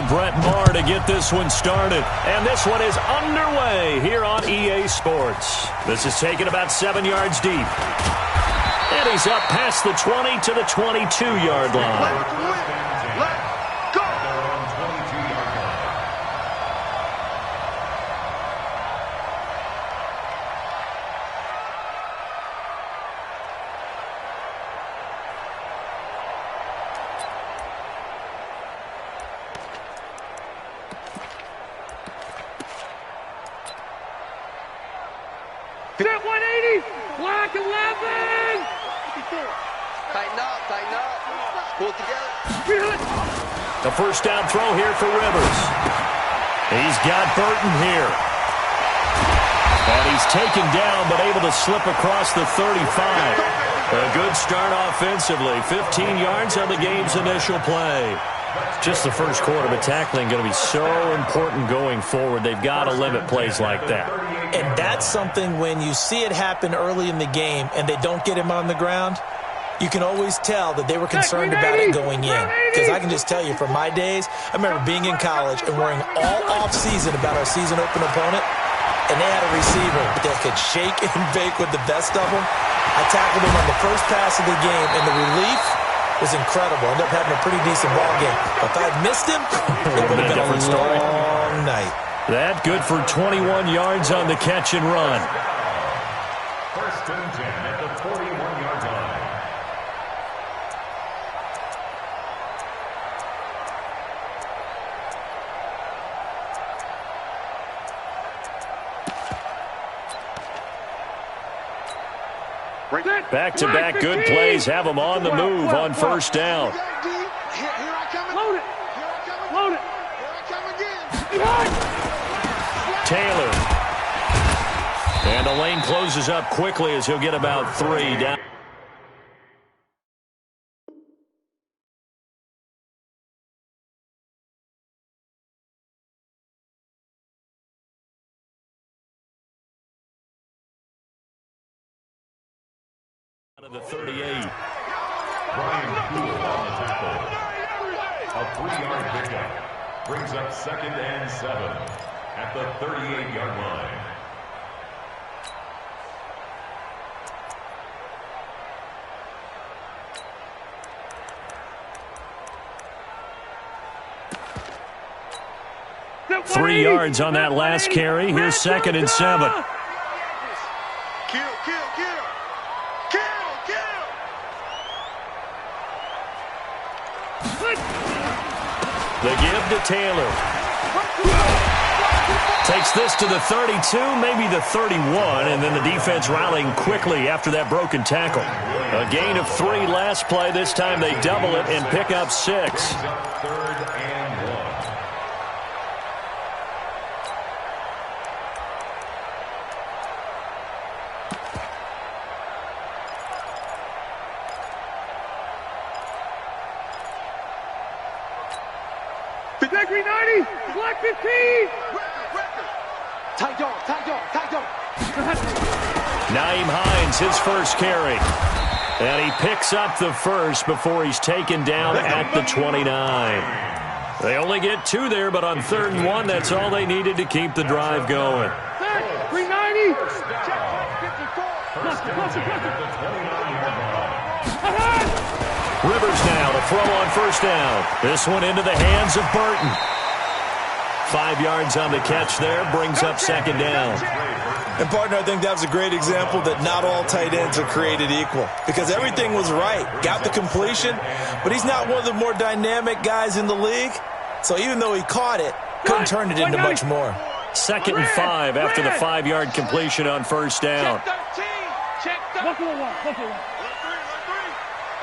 Brett Maher to get this one started. And this one is underway here on EA Sports. This is taken about 7 yards deep. And he's up past the 20 to the 22-yard line. Set 180, block 11. Tighten up, pull it together. The first down throw here for Rivers. He's got Burton here. And he's taken down, but able to slip across the 35. A good start offensively. 15 yards on the game's initial play. Just the first quarter, but tackling going to be so important going forward. They've got to limit plays like that. And that's something when you see it happen early in the game and they don't get him on the ground, you can always tell that they were concerned about it going in. Because I can just tell you from my days, I remember being in college and worrying all off-season about our season open opponent, and they had a receiver that could shake and bake with the best of them. I tackled him on the first pass of the game, and the relief was incredible. Ended up having a pretty decent ball game. But if I had missed him, it would have been a long night. That good for 21 yards on the catch and run. First and 10 at the 41-yard line. Back-to-back good plays have them on the move on first down. Load it. Load it. Taylor. And the lane closes up quickly as he'll get about 3 down. Out of the 38. Brian Poole on the tackle. A 3-yard pickup brings up 2nd and 7 at the 38-yard line. Set 3 yards on that last carry. Here's 2nd and 7. Kill. The give to Taylor. Takes this to the 32, maybe the 31, and then the defense rallying quickly after that broken tackle. A gain of 3 last play. This time they double it and pick up 6. 3rd and 1. Set 390, block 15. Tight dog. Naeem Hines, his first carry. And he picks up the first before he's taken down at the 29. They only get 2 there, but on 3rd and 1, that's all they needed to keep the drive going. Set 390. Rivers now to throw on first down. This one into the hands of Burton. 5 yards on the catch there, brings up 2nd down. And, partner, I think that was a great example that not all tight ends are created equal. Because everything was right. Got the completion, but he's not one of the more dynamic guys in the league. So even though he caught it, couldn't turn it into much more. 2nd and 5 after the 5-yard completion on first down. Check 1.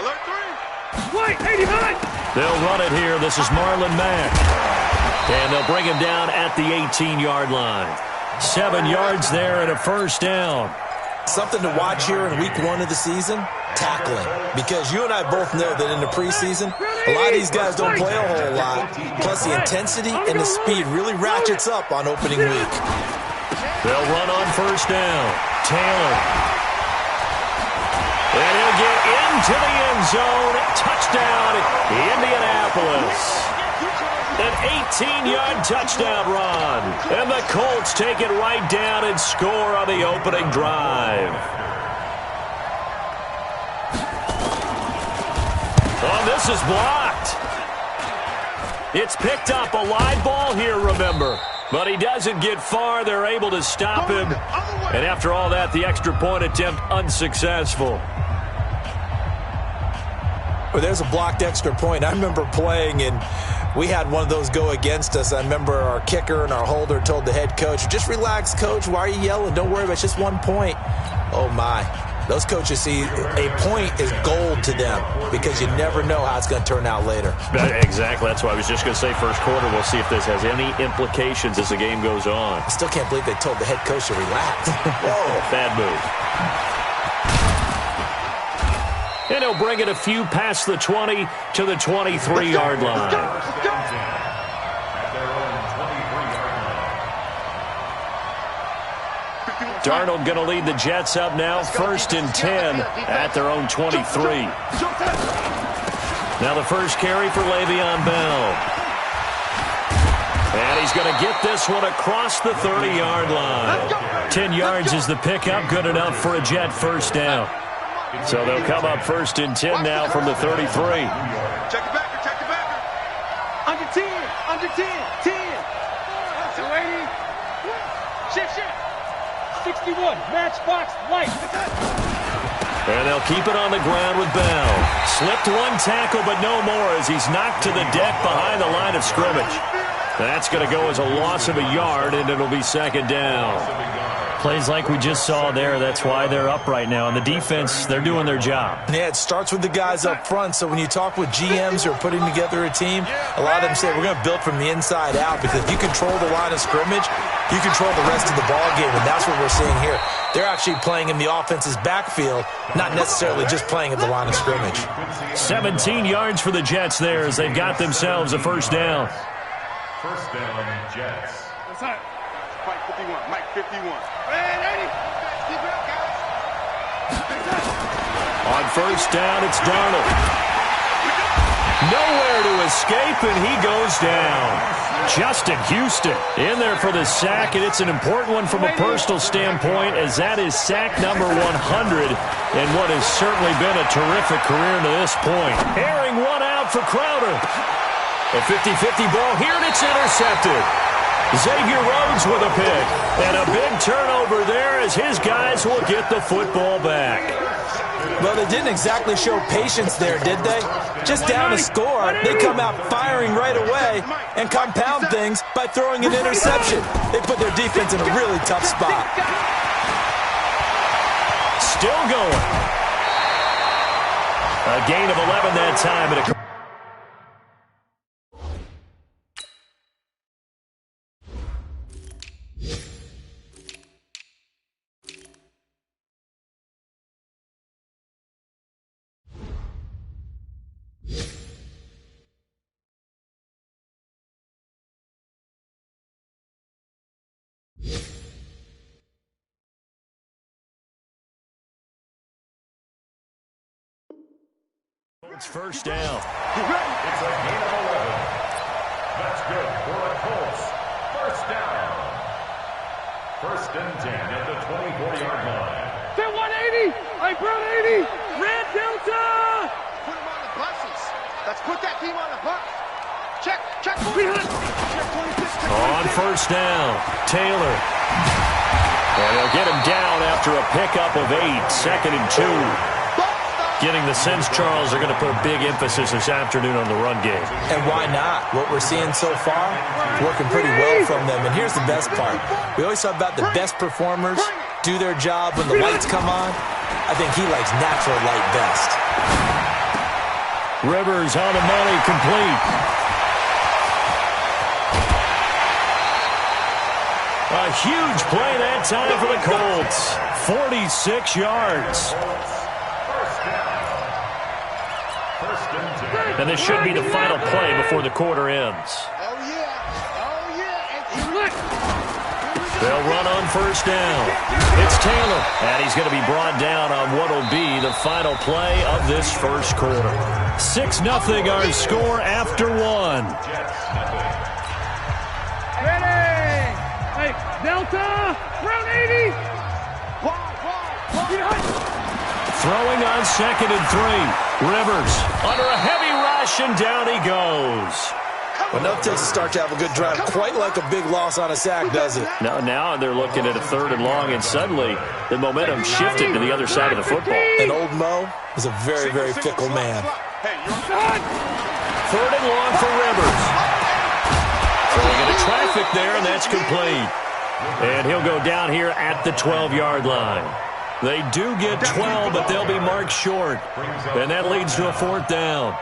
Alert 3. White, 89. They'll run it here. This is Marlon Mack. And they'll bring him down at the 18-yard line. 7 yards there and a first down. Something to watch here in week 1 of the season, tackling. Because you and I both know that in the preseason, a lot of these guys don't play a whole lot. Plus the intensity and the speed really ratchets up on opening week. They'll run on first down. Taylor. And he'll get into the end zone. Touchdown, Indianapolis. An 18-yard touchdown run. And the Colts take it right down and score on the opening drive. Oh, this is blocked. It's picked up, a live ball here, remember. But he doesn't get far. They're able to stop him. And after all that, the extra point attempt unsuccessful. Well, there's a blocked extra point. I remember playing, and we had one of those go against us. I remember our kicker and our holder told the head coach, just relax, coach. Why are you yelling? Don't worry about it. It's just 1 point. Oh, my. Those coaches see a point is gold to them because you never know how it's going to turn out later. Exactly. That's why I was just going to say first quarter. We'll see if this has any implications as the game goes on. I still can't believe they told the head coach to relax. Whoa, bad move. And he'll bring it a few past the 20 to the 23-yard line. Darnold going to lead the Jets up now, 1st and 10 at their own 23. Now the first carry for Le'Veon Bell. And he's going to get this one across the 30-yard line. 10 yards is the pickup, good enough for a Jet first down. So they'll come up 1st and 10 now from the 33. Check the backer, check the backer. Under 10, under 10, 10. 280. Shift. 61, matchbox, light. And they'll keep it on the ground with Bell. Slipped one tackle, but no more as he's knocked to the deck behind the line of scrimmage. That's going to go as a loss of a yard, and it'll be 2nd down. Plays like we just saw there. That's why they're up right now. And the defense, they're doing their job. Yeah, it starts with the guys up front. So when you talk with GMs who are putting together a team, a lot of them say we're going to build from the inside out because if you control the line of scrimmage, you control the rest of the ball game, and that's what we're seeing here. They're actually playing in the offense's backfield, not necessarily just playing at the line of scrimmage. 17 yards for the Jets there as they've got themselves a first down. First down, Jets. That's right. Mike 51, Mike 51. Red 80. Keep it up, guys. On first down, it's Darnold. Nowhere to escape, and he goes down. Justin Houston in there for the sack, and it's an important one from a personal standpoint as that is sack number 100 and what has certainly been a terrific career to this point. Airing one out for Crowder. A 50-50 ball here, and it's intercepted. Xavier Rhodes with a pick. And a big turnover there as his guys will get the football back. Well, they didn't exactly show patience there, did they? Just down a score, they come out firing right away and compound things by throwing an interception. They put their defense in a really tough spot. Still going. A gain of 11 that time. And a It's first down. It's a gain of 11. That's good for the Colts. First down. 1st and 10 at the 24-yard line. Say 180. I brought 80. Red Delta. Put him on the buses. Let's put that team on the bus. Check. Check 300. Check 26. On first down, Taylor. And they'll get him down after a pickup of 8, 2nd and 2. Getting the sense, Charles, they're going to put a big emphasis this afternoon on the run game. And why not? What we're seeing so far, working pretty well from them. And here's the best part. We always talk about the best performers do their job when the lights come on. I think he likes natural light best. Rivers on the money, complete. A huge play that time for the Colts. 46 yards. And this should be the final play before the quarter ends. Oh, yeah. Oh, yeah. And They'll run on first down. It's Taylor, and he's going to be brought down on what will be the final play of this first quarter. 6-0 our score after one. Ready! Hey, Delta! Round 80! Throwing on 2nd and 3. Rivers under a heavy rush, and down he goes. Enough takes to start to have a good drive. Quite like a big loss on a sack, does it? Now they're looking at a 3rd and long, and suddenly the momentum shifted to the other side of the football. And old Mo is a very, very fickle man. 3rd and long for Rivers. Throwing into traffic there, and that's complete. And he'll go down here at the 12-yard line. They do get 12, but they'll be marked short. And that leads to a 4th down.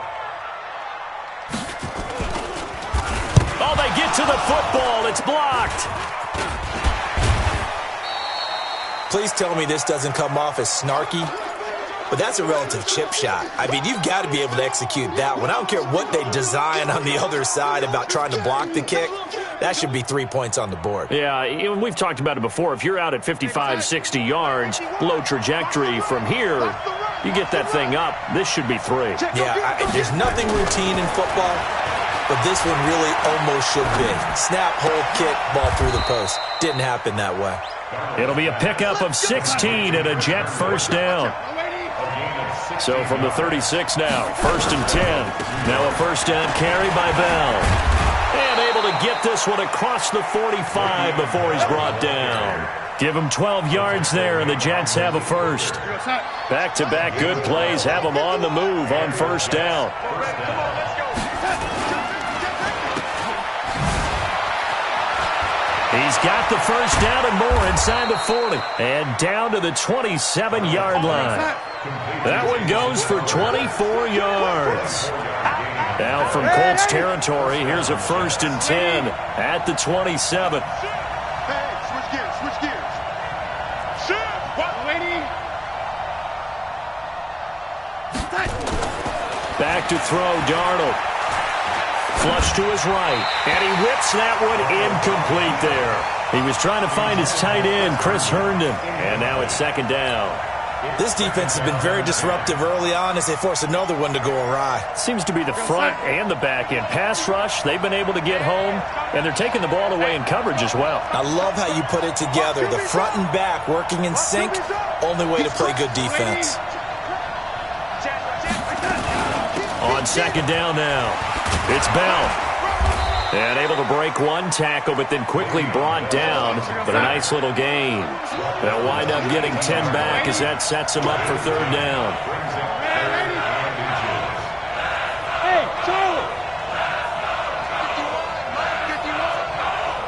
Oh, they get to the football. It's blocked. Please tell me this doesn't come off as snarky, but that's a relative chip shot. I mean, you've got to be able to execute that one. I don't care what they design on the other side about trying to block the kick. That should be 3 points on the board. Yeah, we've talked about it before. If you're out at 55, 60 yards, low trajectory from here, you get that thing up, this should be 3. Yeah, there's nothing routine in football, but this one really almost should be. Snap, hold, kick, ball through the post. Didn't happen that way. It'll be a pickup of 16 and a Jet first down. So from the 36 now, 1st and 10. Now a first down carry by Bell. And able to get this one across the 45 before he's brought down. Give him 12 yards there, and the Jets have a first. Back-to-back good plays have them on the move on first down. He's got the first down and more inside the 40. And down to the 27-yard line. That one goes for 24 yards. Now from Colts territory, here's a 1st and 10 at the 27. Hey, switch gears. Waiting. Back to throw, Darnold. Flush to his right, and he whips that one incomplete there. He was trying to find his tight end, Chris Herndon, and now it's 2nd down. This defense has been very disruptive early on as they force another one to go awry. Seems to be the front and the back end. Pass rush, they've been able to get home, and they're taking the ball away in coverage as well. I love how you put it together. The front and back working in sync, only way to play good defense. On 2nd down now, it's Bell. And able to break one tackle, but then quickly brought down. But a nice little gain. They'll wind up getting 10 back as that sets them up for 3rd down. Hey, Charlie!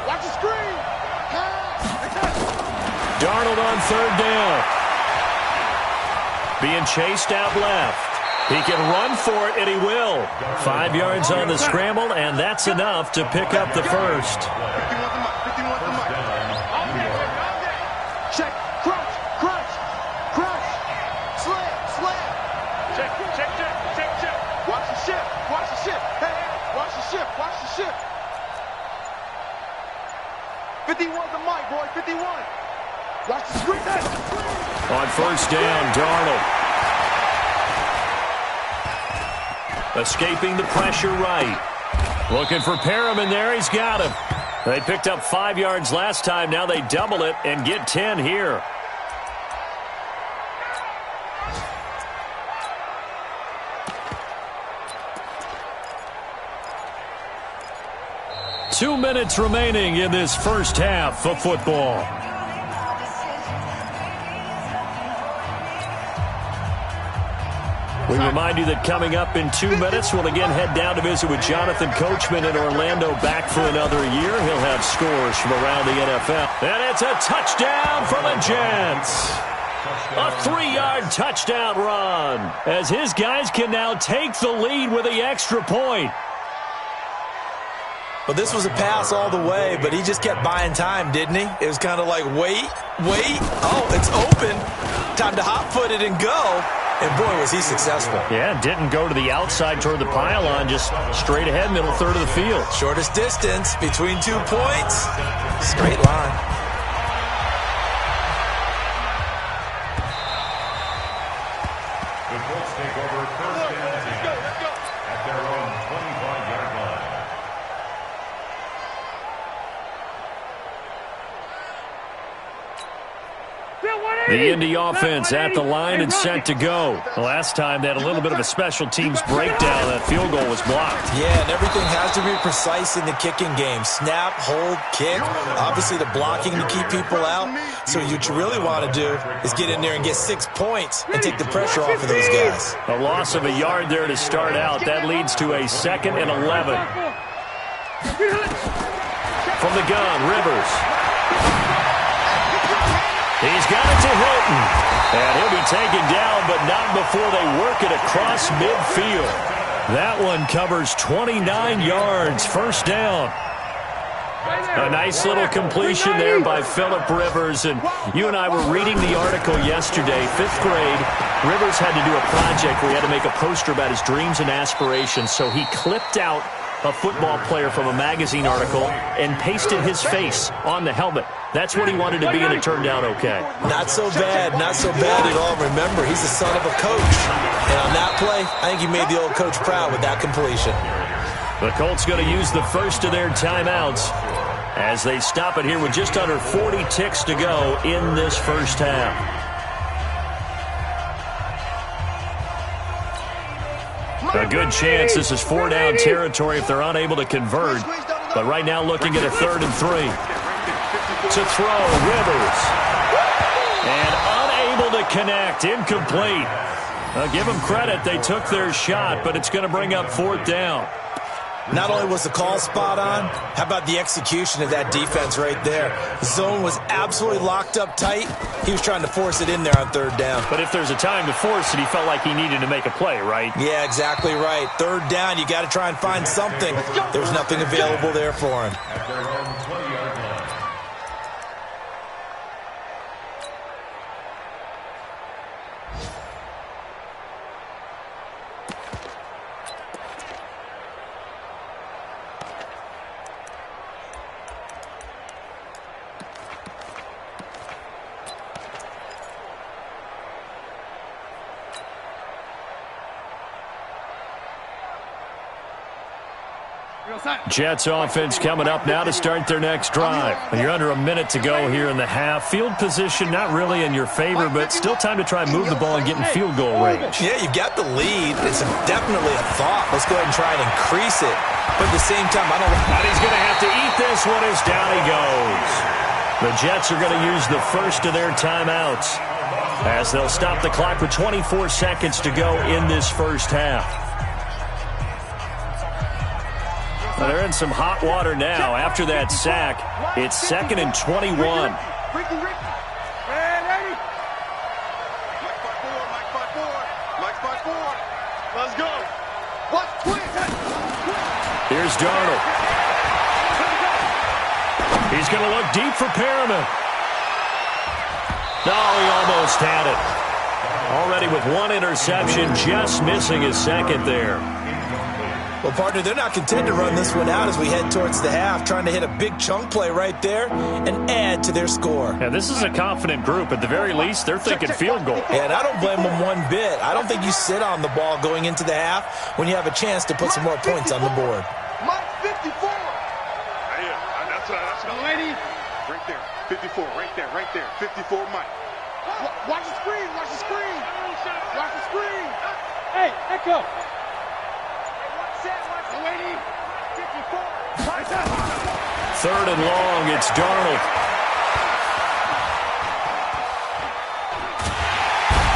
Watch the screen. Darnold on 3rd down. Being chased out left. He can run for it, and he will. 5 yards on the scramble, and that's enough to pick up the first. 51 the mic. Check, crunch. Slam. Check. Watch the shift. Hey, watch the shift. 51 the mic, boy, 51. Watch the screen. On first down, Darnold. Escaping the pressure right. Looking for Perriman there. He's got him. They picked up 5 yards last time. Now they double it and get 10 here. Two minutes remaining in this first half of football. We remind you that coming up in 2 minutes, we'll again head down to visit with Jonathan Coachman in Orlando, back for another year. He'll have scores from around the NFL. And it's a touchdown for the Jets. A 3-yard touchdown run, as his guys can now take the lead with the extra point. Well, this was a pass all the way, but he just kept buying time, didn't he? It was kind of like, wait. Oh, it's open. Time to hot-foot it and go. And, boy, was he successful. Yeah, didn't go to the outside toward the pylon, just straight ahead, middle third of the field. Shortest distance between 2 points. Straight line. The Indy offense at the line and set to go. The last time they had a little bit of a special teams breakdown. That field goal was blocked. Yeah, and everything has to be precise in the kicking game. Snap, hold, kick. Obviously, the blocking to keep people out. So what you really want to do is get in there and get 6 points and take the pressure off of those guys. A loss of a yard there to start out. That leads to a 2nd and 11. From the gun, Rivers. He's got it to Hilton. And he'll be taken down, but not before they work it across midfield. That one covers 29 yards. First down. A nice little completion there by Phillip Rivers. And you and I were reading the article yesterday, 5th grade. Rivers had to do a project where he had to make a poster about his dreams and aspirations. So he clipped out a football player from a magazine article and pasted his face on the helmet. That's what he wanted to be, and it turned out okay. Not so bad at all. Remember, he's the son of a coach. And on that play, I think he made the old coach proud with that completion. The Colts going to use the first of their timeouts as they stop it here with just under 40 ticks to go in this first half. A good chance this is 4-down territory if they're unable to convert. But right now looking at a 3rd and 3. To throw, Rivers. And unable to connect, incomplete. Give them credit, they took their shot, but it's going to bring up 4th down. Not only was the call spot on, how about the execution of that defense right there? The zone was absolutely locked up tight. He was trying to force it in there on 3rd down. But if there's a time to force it, he felt like he needed to make a play, right? Yeah, exactly right. 3rd down, you got to try and find something. There was nothing available there for him. Jets offense coming up now to start their next drive. You're under a minute to go here in the half. Field position not really in your favor, but still time to try and move the ball and get in field goal range. Yeah, you've got the lead. It's definitely a thought. Let's go ahead and try and increase it. But at the same time, I don't know. And he's going to have to eat this one as down he goes. The Jets are going to use the first of their timeouts as they'll stop the clock with 24 seconds to go in this first half. Well, they're in some hot water now. After that sack, it's 2nd and 21. Let's go. Here's Darnold. He's going to look deep for Perriman. No, he almost had it. Already with 1 interception, just missing his 2nd there. Well, partner, they're not content to run this one out as we head towards the half, trying to hit a big chunk play right there and add to their score. Yeah, this is a confident group. At the very least, they're thinking field goal. Yeah, and I don't blame them one bit. I don't think you sit on the ball going into the half when you have a chance to put some more points on the board. Mike 54. Yeah, that's lady. Right there, 54, right there, 54, Mike. Watch the screen, watch the screen. Watch the screen. Hey, Echo. 3rd and long, it's Darnold.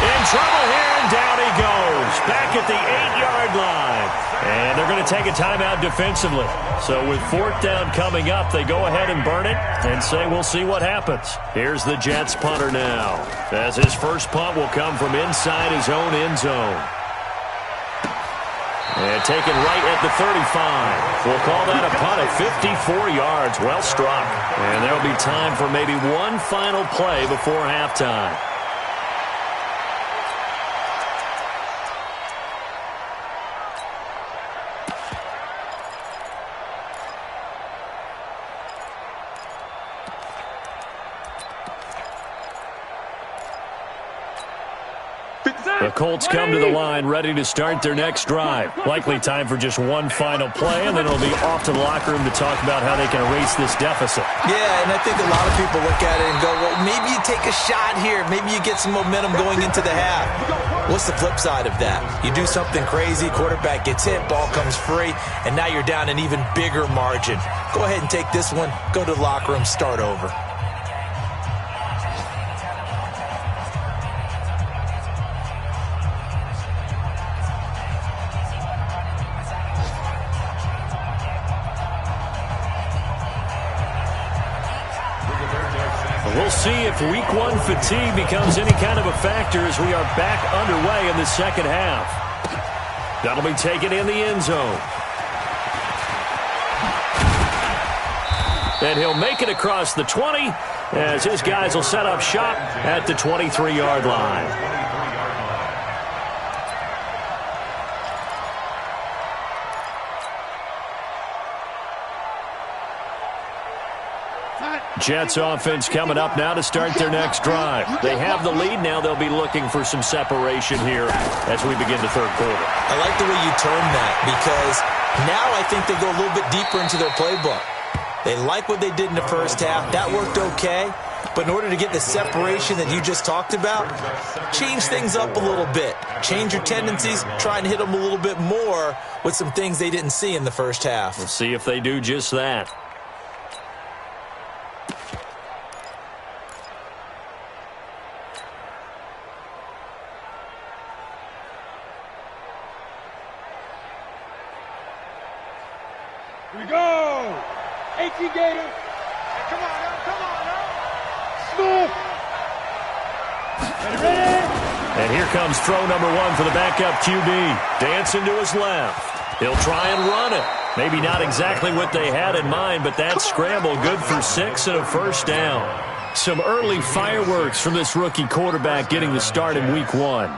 In trouble here, and down he goes. Back at the 8-yard line. And they're going to take a timeout defensively. So with 4th down coming up, they go ahead and burn it and say we'll see what happens. Here's the Jets punter now, as his first punt will come from inside his own end zone. And taken right at the 35. We'll call that a punt of 54 yards. Well struck. And there'll be time for maybe one final play before halftime. The Colts come to the line ready to start their next drive. Likely time for just one final play, and then it'll be off to the locker room to talk about how they can erase this deficit. Yeah, and I think a lot of people look at it and go, well, maybe you take a shot here. Maybe you get some momentum going into the half. What's the flip side of that? You do something crazy, quarterback gets hit, ball comes free, and now you're down an even bigger margin. Go ahead and take this one, go to the locker room, start over. We'll see if week one fatigue becomes any kind of a factor as we are back underway in the second half. That'll be taken in the end zone. And he'll make it across the 20 as his guys will set up shop at the 23-yard line. Jets offense coming up now to start their next drive. They have the lead. Now they'll be looking for some separation here as we begin the third quarter. I like the way you term that because now I think they go a little bit deeper into their playbook. They like what they did in the first half. That worked okay. But in order to get the separation that you just talked about, change things up a little bit. Change your tendencies. Try and hit them a little bit more with some things they didn't see in the first half. We'll see if they do just that. Here we go! 18 Gator! Hey, come on now, come on now! Smooth! Ready? And here comes throw number one for the backup QB. Dancing to his left. He'll try and run it. Maybe not exactly what they had in mind, but that scramble good for 6 and a first down. Some early fireworks from this rookie quarterback getting the start in week one.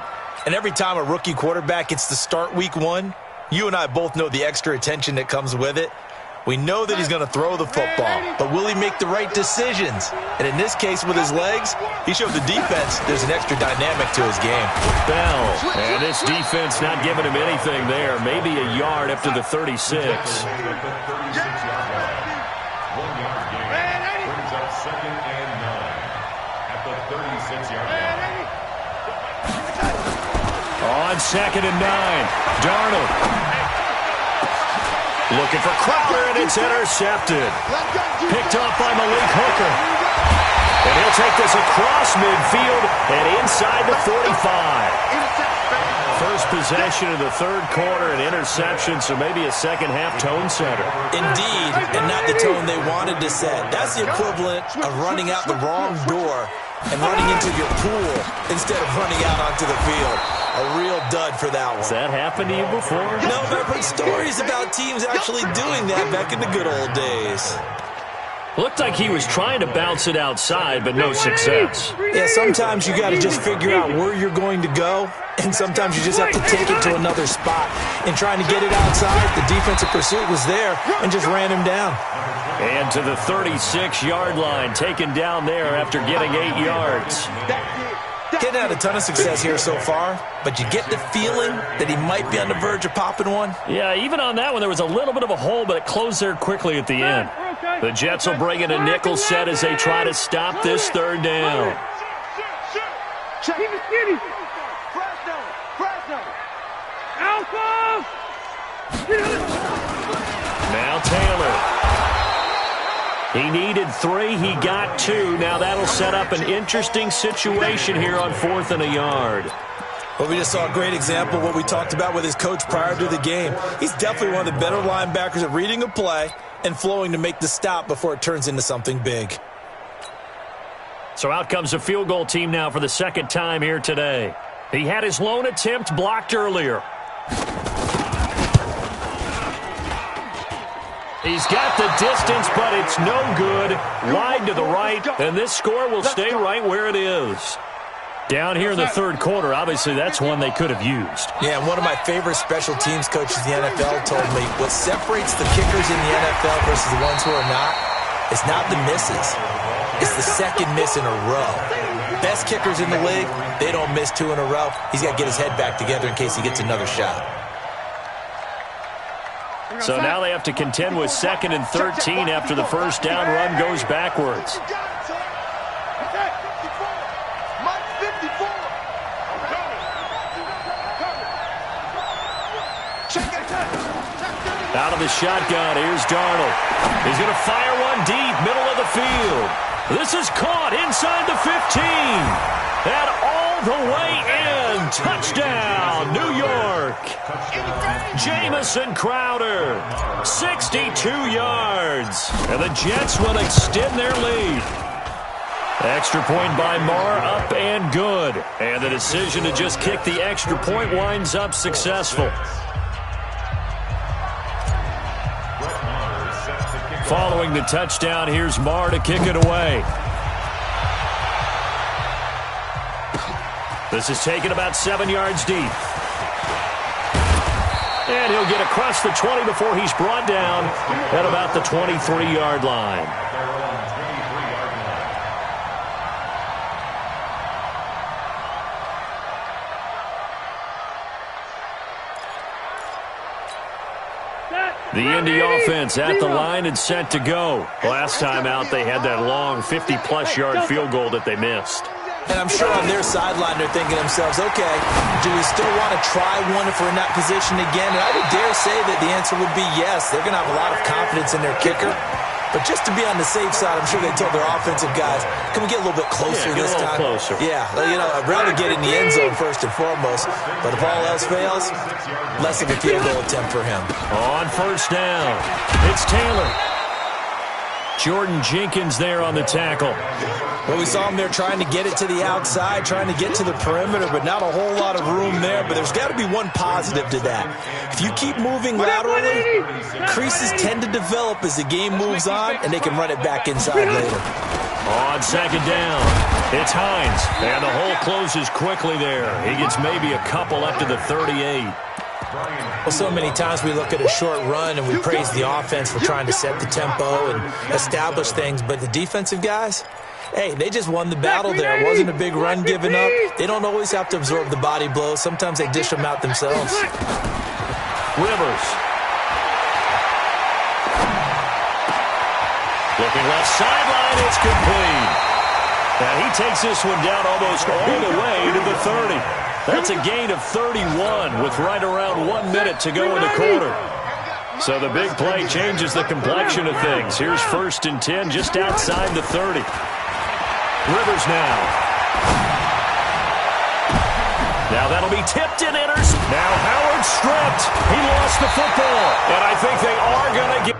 And every time a rookie quarterback gets to start week one, you and I both know the extra attention that comes with it. We know that he's going to throw the football, but will he make the right decisions? And in this case, with his legs, he showed the defense there's an extra dynamic to his game. Bell, and this defense not giving him anything there. Maybe a yard up to the 36. 1 yard gain brings up 2nd and 9 at the 36-yard line. On 2nd and 9, Darnold. Looking for Crumpler, and it's intercepted. Picked off by Malik Hooker. And he'll take this across midfield and inside the 45. First possession of the third quarter, an interception, so maybe a second-half tone setter. Indeed, and not the tone they wanted to set. That's the equivalent of running out the wrong door and running into your pool instead of running out onto the field. A real dud for that one. Has that happened to you before? No, but I've heard stories about teams actually doing that back in the good old days. Looked like he was trying to bounce it outside, but no success. Yeah, sometimes you got to just figure out where you're going to go, and sometimes you just have to take it to another spot. And trying to get it outside, the defensive pursuit was there and just ran him down. And to the 36-yard line, taken down there after getting 8 yards. Getting had a ton of success here so far, but you get the feeling that he might be on the verge of popping one. Yeah, even on that one, there was a little bit of a hole, but it closed there quickly at the end. The Jets will bring in a nickel set as they try to stop this third down. Now Taylor. He needed 3. He got 2. Now that'll set up an interesting situation here on 4th and a yard. Well, we just saw a great example of what we talked about with his coach prior to the game. He's definitely one of the better linebackers at reading a play and flowing to make the stop before it turns into something big. So out comes the field goal team now for the second time here today. He had his lone attempt blocked earlier. He's got the distance, but it's no good. Wide to the right, and this score will stay right where it is. Down here in the third quarter, obviously that's one they could have used. Yeah, and one of my favorite special teams coaches in the NFL told me what separates the kickers in the NFL versus the ones who are not is not the misses. It's the second miss in a row. best kickers in the league, they don't miss 2 in a row. He's got to get his head back together in case he gets another shot. So now they have to contend with 2nd and 13 after the first down run goes backwards. Out of the shotgun, here's Darnold. He's going to fire one deep, middle of the field. This is caught inside the 15. And all the way in. Touchdown, New York. Jamison Crowder, 62 yards. And the Jets will extend their lead. Extra point by Marr, up and good. And the decision to just kick the extra point winds up successful. Following the touchdown, here's Marr to kick it away. This is taken about 7 yards deep. And he'll get across the 20 before he's brought down at about the 23-yard line. The Indy offense at the line and set to go. Last time out, they had that long 50-plus yard field goal that they missed. And I'm sure on their sideline, they're thinking to themselves, okay, do we still want to try one if we're in that position again? And I would dare say that the answer would be yes. They're going to have a lot of confidence in their kicker. But just to be on the safe side, I'm sure they told their offensive guys, can we get a little bit closer this time? Closer. Yeah, you know, I'd rather get in the end zone first and foremost. But if all else fails, less of a field goal attempt for him. On first down, it's Taylor. Jordan Jenkins there on the tackle. Well, we saw him there trying to get it to the outside, trying to get to the perimeter, but not a whole lot of room there. But there's got to be one positive to that. If you keep moving laterally, creases tend to develop as the game moves on, and they can run it back inside later. On second down, it's Hines, and the hole closes quickly there. He gets maybe a couple up to the 38. Well, so many times we look at a short run and we praise the offense for trying to set the tempo and establish things, but the defensive guys, hey, they just won the battle there. It wasn't a big run given up. They don't always have to absorb the body blows. Sometimes they dish them out themselves. Rivers. Looking left sideline, it's complete. And he takes this one down almost all the way to the 30. That's a gain of 31 with right around 1 minute to go in the quarter. So the big play changes the complexion of things. Here's 1st and 10 just outside the 30. Rivers now. Now that'll be tipped and enters. Now Howard stripped. He lost the football. And I think they are going to get...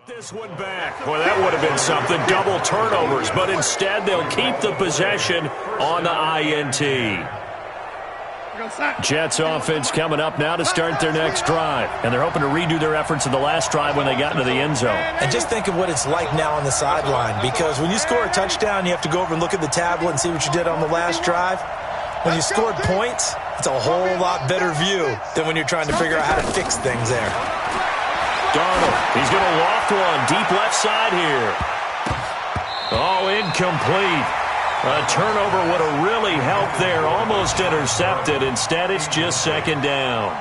this one back. Boy, that would have been something. Double turnovers, but instead they'll keep the possession on the INT. Jets offense coming up now to start their next drive, and they're hoping to redo their efforts in the last drive when they got into the end zone. And just think of what it's like now on the sideline, because when you score a touchdown, you have to go over and look at the tablet and see what you did on the last drive. When you scored points, it's a whole lot better view than when you're trying to figure out how to fix things there. Darnold, he's going to loft one deep left side here. Oh, incomplete. A turnover would have really helped there. Almost intercepted. Instead, it's just second down.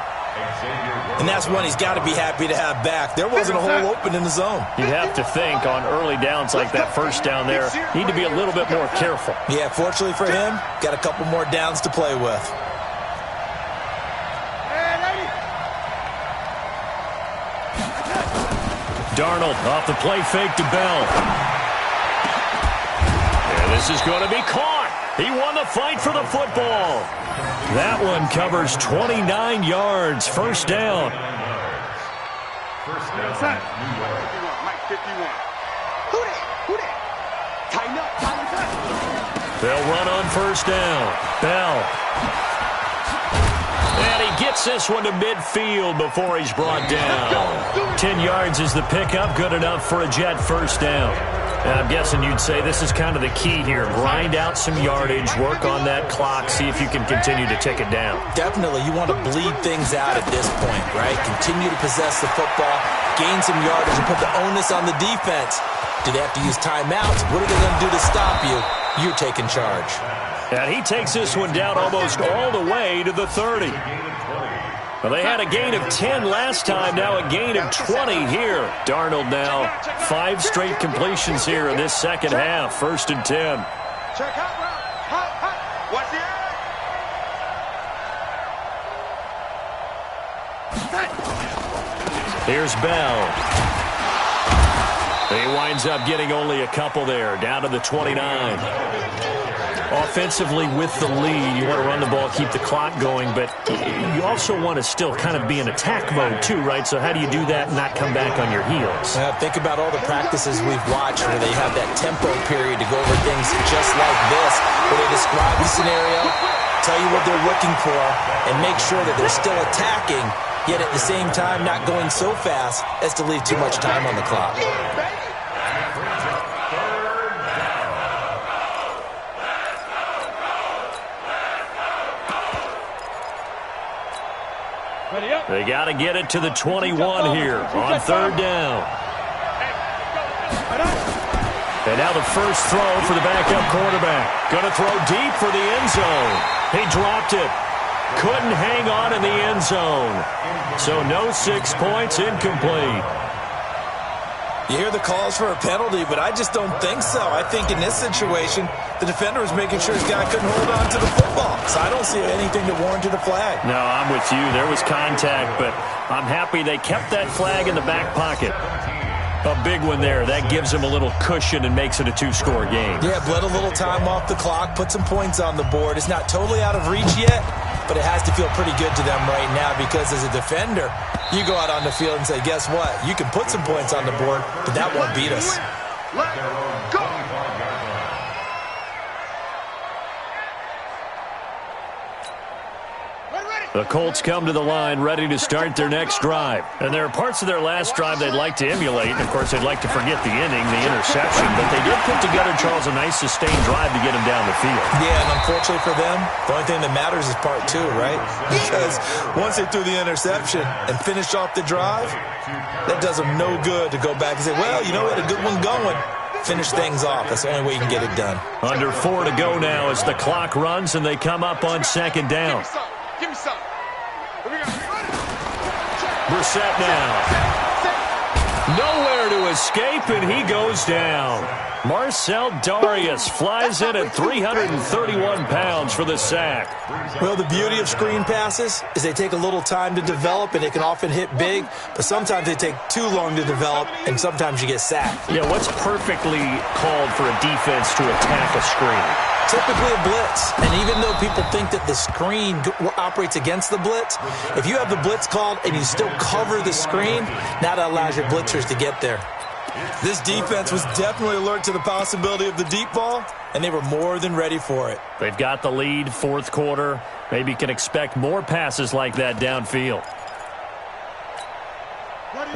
And that's one he's got to be happy to have back. There wasn't a hole open in the zone. You'd have to think on early downs like that first down there, need to be a little bit more careful. Yeah, fortunately for him, got a couple more downs to play with. Darnold off the play fake to Bell. And this is going to be caught. He won the fight for the football. That one covers 29 yards. First down. First down. Mike 51. Who that? Tighten up. They'll run on first down. Bell. And he gets this one to midfield before he's brought down. 10 yards is the pickup. Good enough for a Jet first down. And I'm guessing you'd say this is kind of the key here. Grind out some yardage, work on that clock, see if you can continue to tick it down. Definitely. You want to bleed things out at this point, right? Continue to possess the football, gain some yardage, and put the onus on the defense. Do they have to use timeouts? What are they going to do to stop you? You're taking charge. And he takes this one down almost all the way to the 30. Well, they had a gain of 10 last time, now a gain of 20 here. Darnold now 5 straight completions here in this second half. 1st and 10. Check out route. Hot. Watch the Here's Bell. He winds up getting only a couple there, down to the 29. Offensively with the lead, you want to run the ball, keep the clock going, but you also want to still kind of be in attack mode too, right? So how do you do that and not come back on your heels? Think about all the practices we've watched where they have that tempo period to go over things just like this, where they describe the scenario, tell you what they're looking for, and make sure that they're still attacking, yet at the same time not going so fast as to leave too much time on the clock. They got to get it to the 21 here on 3rd down. And now the first throw for the backup quarterback. Going to throw deep for the end zone. He dropped it. Couldn't hang on in the end zone. So no 6 points, incomplete. You hear the calls for a penalty, but I just don't think so. I think in this situation, the defender was making sure his guy couldn't hold on to the football. So I don't see anything that warranted a flag. No, I'm with you. There was contact, but I'm happy they kept that flag in the back pocket. A big one there. That gives them a little cushion and makes it a 2-score game. Yeah, bled a little time off the clock, put some points on the board. It's not totally out of reach yet, but it has to feel pretty good to them right now because as a defender, you go out on the field and say, guess what? You can put some points on the board, but that won't beat us. Let's go. The Colts come to the line ready to start their next drive. And there are parts of their last drive they'd like to emulate. And, of course, they'd like to forget the inning, the interception. But they did put together, Charles, a nice sustained drive to get him down the field. Yeah, and unfortunately for them, the only thing that matters is part 2, right? Because once they threw the interception and finished off the drive, that does them no good to go back and say, well, you know, we had a good one going. Finish things off. That's the only way you can get it done. Under 4 to go now as the clock runs and they come up on 2nd down. Give me some. Brissett now. Nowhere to escape, and he goes down. Marcel Darius flies in at 331 pounds for the sack. Well, the beauty of screen passes is they take a little time to develop, and they can often hit big, but sometimes they take too long to develop, and sometimes you get sacked. Yeah, what's perfectly called for a defense to attack a screen? Typically a blitz, and even though people think that the screen operates against the blitz, if you have the blitz called and you still cover the screen, now that allows your blitzers to get there. This defense was definitely alert to the possibility of the deep ball, and they were more than ready for it. They've got the lead, 4th quarter. Maybe can expect more passes like that downfield.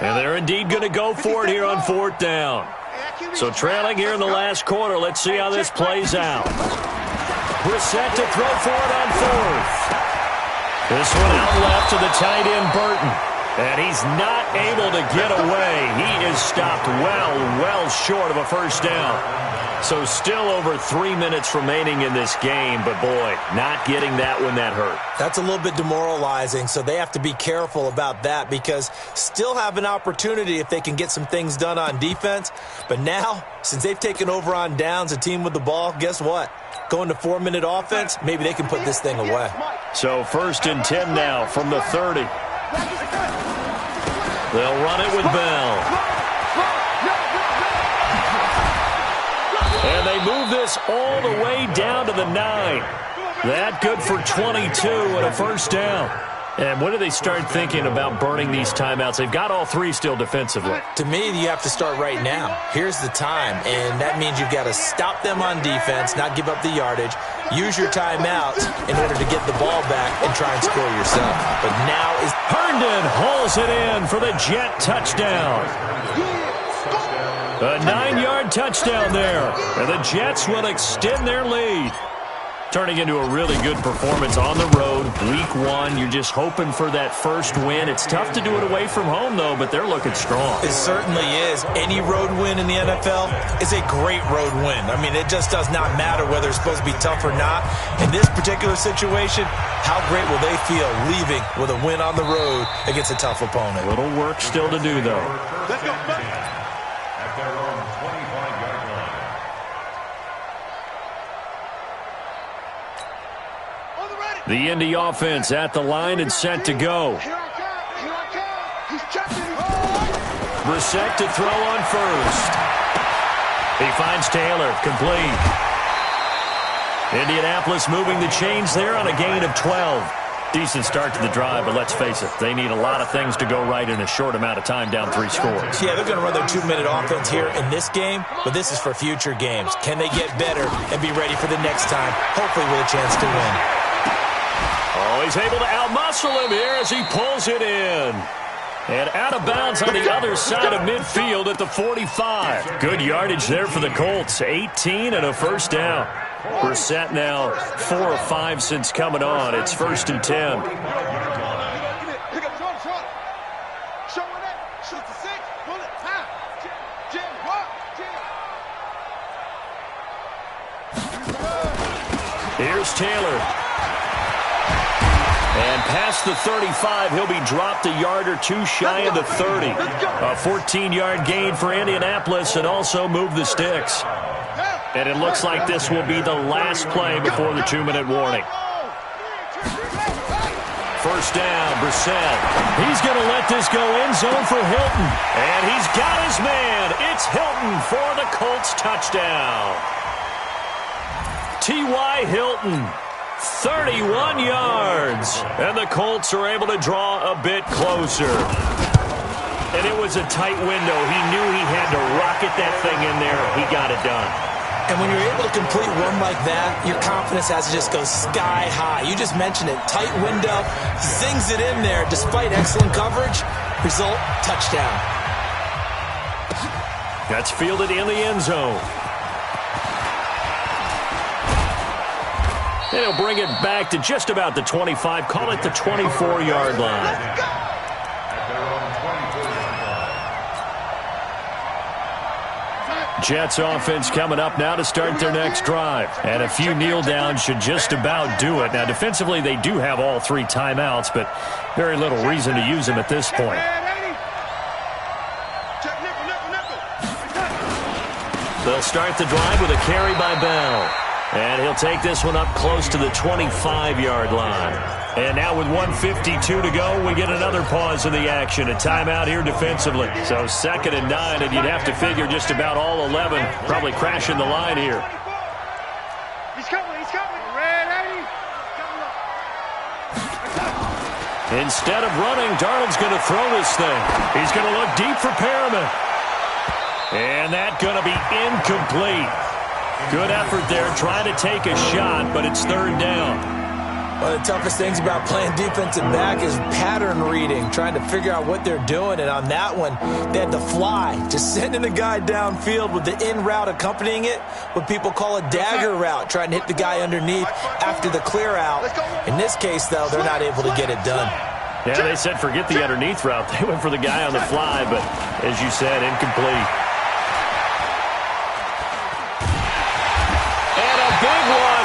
And they're indeed going to go for it here on 4th down. So trailing here in the last quarter, let's see how this plays out. Brissett to throw for it on 4th. This one out left to the tight end, Burton. And he's not able to get away. He is stopped well short of a first down. So still over 3 minutes remaining in this game, but boy, not getting that one that hurt. That's a little bit demoralizing, so they have to be careful about that because still have an opportunity if they can get some things done on defense. But now, since they've taken over on downs, a team with the ball, guess what? Going to 4-minute offense, maybe they can put this thing away. So 1st and 10 now from the 30. They'll run it with Bell. And they move this all the way down to the 9. That good for 22 and a first down. And when do they start thinking about burning these timeouts? They've got all 3 still defensively. To me, you have to start right now. Here's the time, and that means you've got to stop them on defense, not give up the yardage, use your timeouts in order to get the ball back and try and score yourself. But now is Herndon hauls it in for the Jet touchdown. A 9-yard touchdown there. And the Jets will extend their lead. Turning into a really good performance on the road. Week 1, you're just hoping for that first win. It's tough to do it away from home, though, but they're looking strong. It certainly is. Any road win in the NFL is a great road win. I mean, it just does not matter whether it's supposed to be tough or not. In this particular situation, how great will they feel leaving with a win on the road against a tough opponent? Little work still to do, though. Let's go. At their own 25-yard line. The Indy offense at the line and set to go. Here I come. Here I come. He's checking. Brissett to throw on first. He finds Taylor, complete. Indianapolis moving the chains there on a gain of 12. Decent start to the drive, but let's face it, they need a lot of things to go right in a short amount of time, down 3 scores. Yeah, they're going to run their 2-minute offense here in this game, but this is for future games. Can they get better and be ready for the next time, hopefully with a chance to win? Oh, he's able to outmuscle him here as he pulls it in. And out of bounds on the other side of midfield at the 45. Good yardage there for the Colts. 18 and a first down. Brissett now 4 of 5 since coming on. It's 1st and 10. Here's Taylor. And past the 35, he'll be dropped a yard or 2 shy of the 30. A 14-yard gain for Indianapolis and also move the sticks. And it looks like this will be the last play before the 2-minute warning. First down, Brissett. He's going to let this go end zone for Hilton. And he's got his man. It's Hilton for the Colts touchdown. T.Y. Hilton. 31 yards. And the Colts are able to draw a bit closer. And it was a tight window. He knew he had to rocket that thing in there. He got it done. And when you're able to complete one like that, your confidence has to just go sky high. You just mentioned it. Tight window. Zings it in there despite excellent coverage. Result, touchdown. That's fielded in the end zone. And he'll bring it back to just about the 25. Call it the 24-yard line. Jets offense coming up now to start their next drive. And a few kneel downs should just about do it. Now, defensively, they do have all 3 timeouts, but very little reason to use them at this point. They'll start the drive with a carry by Bell. And he'll take this one up close to the 25-yard line. And now with 1:52 to go, we get another pause in the action. A timeout here defensively. So 2nd and 9, and you'd have to figure just about all 11 probably crashing the line here. He's coming, he's coming. Ready? Instead of running, Darnold's going to throw this thing. He's going to look deep for Perriman. And that's going to be incomplete. Good effort there, trying to take a shot, but it's 3rd down. One of the toughest things about playing defensive back is pattern reading, trying to figure out what they're doing. And on that one, they had to fly, just sending the guy downfield with the in route accompanying it, what people call a dagger route, trying to hit the guy underneath after the clear out. In this case, though, they're not able to get it done. Yeah, they said forget the underneath route. They went for the guy on the fly, but as you said, incomplete.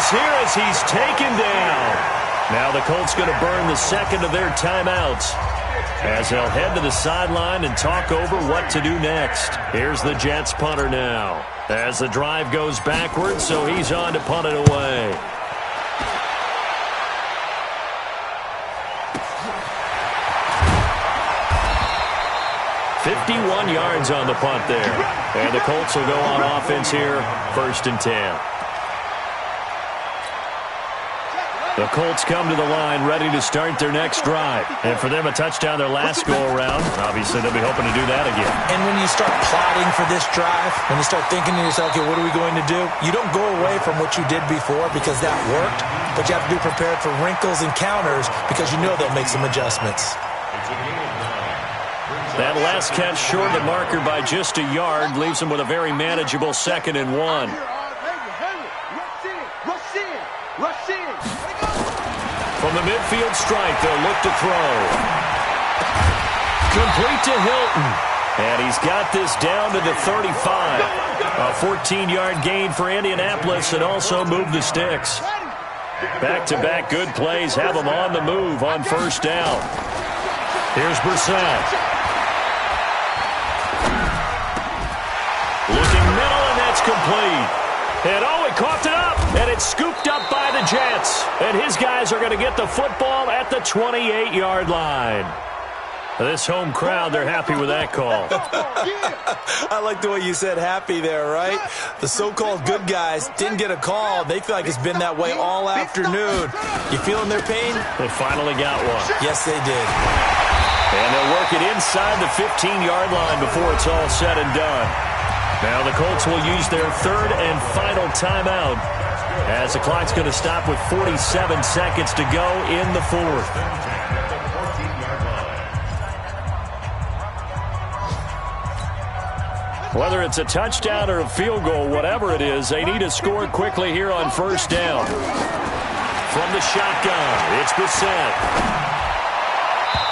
Here as he's taken down. Now the Colts going to burn the 2nd of their timeouts as they'll head to the sideline and talk over what to do next. Here's the Jets punter now as the drive goes backwards, so he's on to punt it away. "51 yards on the punt there. And the Colts will go on offense here, 1st and 10. The Colts come to the line ready to start their next drive. And for them, a touchdown their last go-around. Obviously, they'll be hoping to do that again. And when you start plotting for this drive, when you start thinking to yourself, okay, what are we going to do? You don't go away from what you did before because that worked, but you have to be prepared for wrinkles and counters because you know they'll make some adjustments. It's a game of 9. Brings That last catch short of the marker by just a yard leaves him with a very manageable 2nd and 1. From the midfield stripe, they'll look to throw. Complete to Hilton. And he's got this down to the 35. A 14-yard gain for Indianapolis and also moved the sticks. Back-to-back good plays have them on the move on 1st down. Here's Brissett. Looking middle, and that's complete. And he coughed it up, and it's scooped up by the Jets. And his guys are going to get the football at the 28-yard line. This home crowd, they're happy with that call. I like the way you said happy there, right? The so-called good guys didn't get a call. They feel like it's been that way all afternoon. You feeling their pain? They finally got one. Yes, they did. And they'll work it inside the 15-yard line before it's all said and done. Now the Colts will use their 3rd and final timeout as the clock's going to stop with 47 seconds to go in the 4th. Whether it's a touchdown or a field goal, whatever it is, they need to score quickly here on 1st down. From the shotgun, it's Brissett.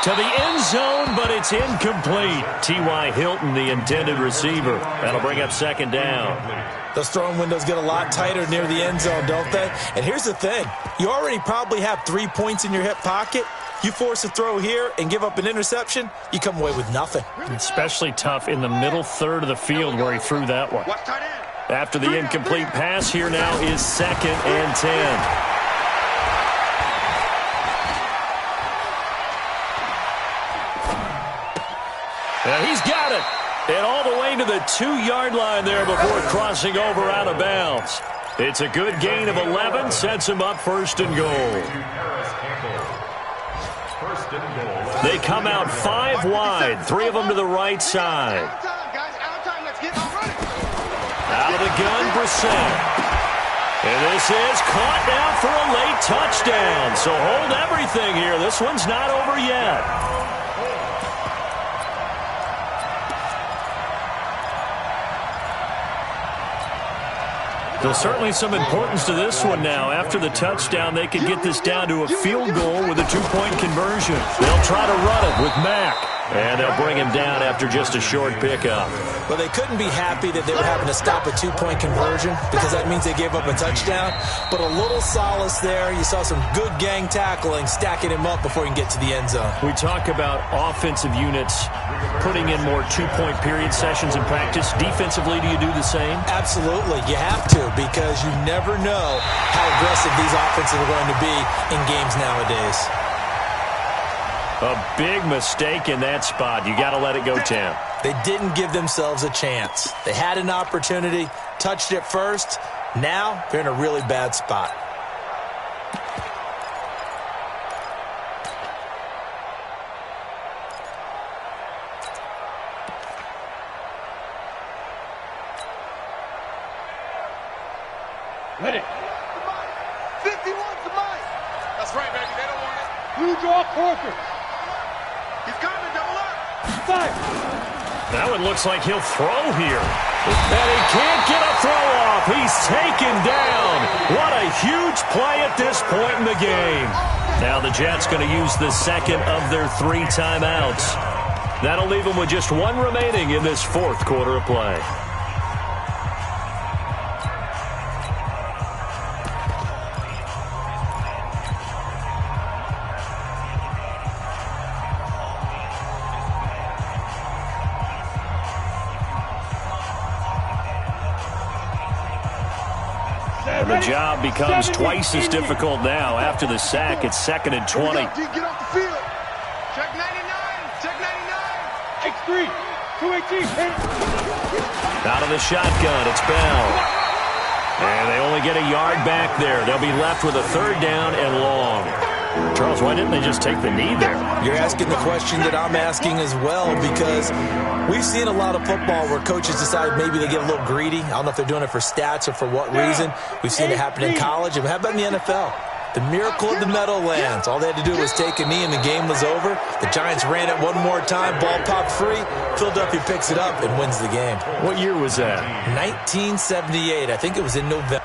To the end zone, but it's incomplete. T.Y. Hilton, the intended receiver. That'll bring up 2nd down. Those throwing windows get a lot tighter near the end zone, don't they? And here's the thing. You already probably have 3 points in your hip pocket. You force a throw here and give up an interception, you come away with nothing. Especially tough in the middle 3rd of the field where he threw that one. After the incomplete pass, here now is 2nd and 10. And he's got it. And all the way to the 2-yard line there before crossing over out of bounds. It's a good gain of 11, sets him up 1st and goal. They come out 5 wide, 3 of them to the right side. Out of the gun, Brissett. And this is caught now for a late touchdown. So hold everything here. This one's not over yet. There's certainly some importance to this one now. After the touchdown, they could get this down to a field goal with a 2-point conversion. They'll try to run it with Mack. And they'll bring him down after just a short pickup. Well, they couldn't be happy that they were having to stop a 2-point conversion because that means they gave up a touchdown. But a little solace there. You saw some good gang tackling, stacking him up before he can get to the end zone. We talk about offensive units putting in more 2-point period sessions in practice. Defensively, do you do the same? Absolutely. You have to because you never know how aggressive these offenses are going to be in games nowadays. A big mistake in that spot. You got to let it go, Tim. They didn't give themselves a chance. They had an opportunity, touched it first. Now they're in a really bad spot. Ready. 51's the mic. That's right, baby. They don't want it. You draw Corker. He's coming, double up. Five. That one looks like he'll throw here. And he can't get a throw off. He's taken down. What a huge play at this point in the game. Now the Jets going to use the second of their 3 timeouts. That'll leave them with just 1 remaining in this 4th quarter of play. And the job becomes twice as difficult now. After the sack, it's 2nd and 20. Get off the field. Check 99. Check 99. X3. 218. Out of the shotgun, it's Bell. And they only get a yard back there. They'll be left with a 3rd down and long. Charles, why didn't they just take the knee there? You're asking the question that I'm asking as well because we've seen a lot of football where coaches decide maybe they get a little greedy. I don't know if they're doing it for stats or for what reason. We've seen it happen in college. And how about in the NFL? The miracle of the Meadowlands. All they had to do was take a knee and the game was over. The Giants ran it one more time. Ball popped free. Philadelphia picks it up and wins the game. What year was that? 1978. I think it was in November.